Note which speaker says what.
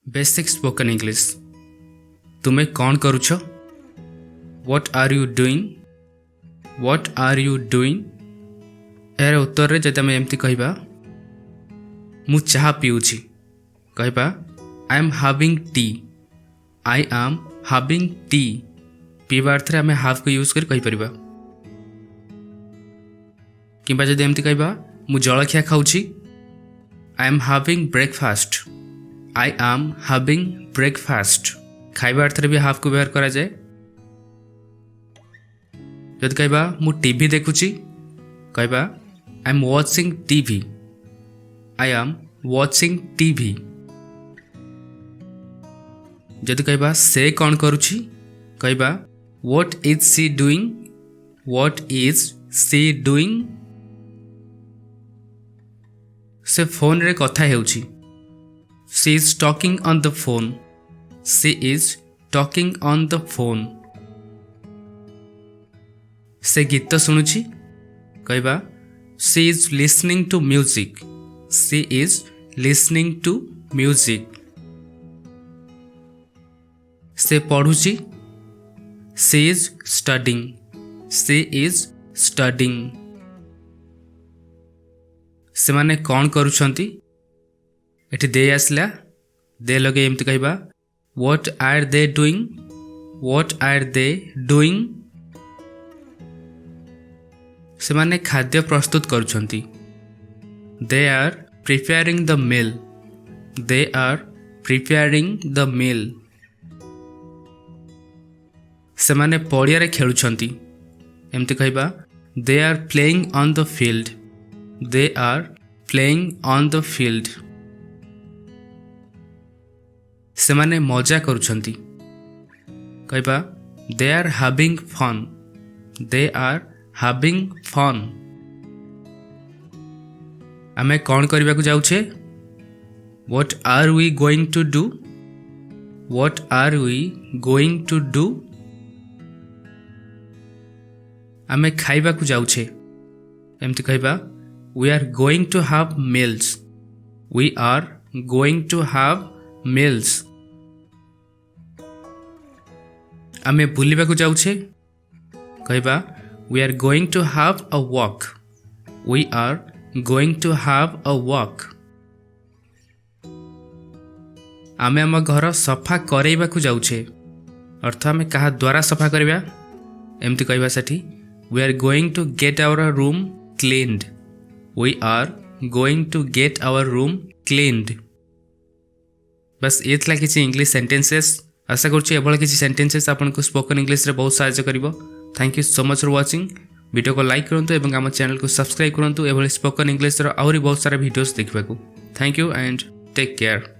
Speaker 1: Basic spoken English तुम्हें कौन करुछ what are you doing what are you doing यार उत्तर रे जदि आम एमती कहबा मु चाहा पीउछि कहबा I am having T I am having T पीवा अर्थ रे आम हाव को यूज कर कहि परिबा किंबा जदि एमती कहबा मु जलखिया खाउछि I am having breakfast I am having breakfast खाइबा अर्थ रे भी हाफ को व्यवहार करा जाए जदि कहबा मु टीवी देखुछि कहबा I am watching TV I am watching TV जदि कहबा से कौन करुछि कहबा what is she doing what is she doing से फोन रे कथा हेउछि she is talking on the phone she is talking on the phone से गीत शुणुछि कहबा she is listening to music she is listening to music से पढ़ुछि she is studying she is studying से माने कौन करुछंती एठी दे आसला दे लगे एमती कहबा what are they doing what are they doing से माने खाद्य प्रस्तुत करुछंती they are preparing the meal they are preparing the meal से माने पड़िया रे खेलुछंती एमती कहबा they are playing on the field they are playing on the field से माने मजा करुछंती कहबा they are having fun they are having fun आमे कौन करबा को जाउछे what are we going to do what are we going to do आमे खाइबा को जाउछे एमती कहबा we are going to have meals we are going to have meals आमे बुलिबा को जाउछे कहबा we are going to have a walk we are going to have a walk आमे हम घर सफा करैबा को जाउछे अर्थ आमे कहा द्वारा सफा करबा एमती कहबा सेठी we are going to get our room cleaned we are going to get our room cleaned बस ये थला किसी इंग्लिश सेंटेंसेस आशा करुच्ची एभली किसी सेंटेंसेस आपको स्पोकन इंग्लिश रे बहुत साहाय्य करिवो thank you so much for watching video को लाइक करंतु एवं आम चैनल को सब्सक्राइब करंतु एभली स्पोकन इंग्लिश रो आउरी बहुत सारा वीडियोस देखबाकू thank you and take care.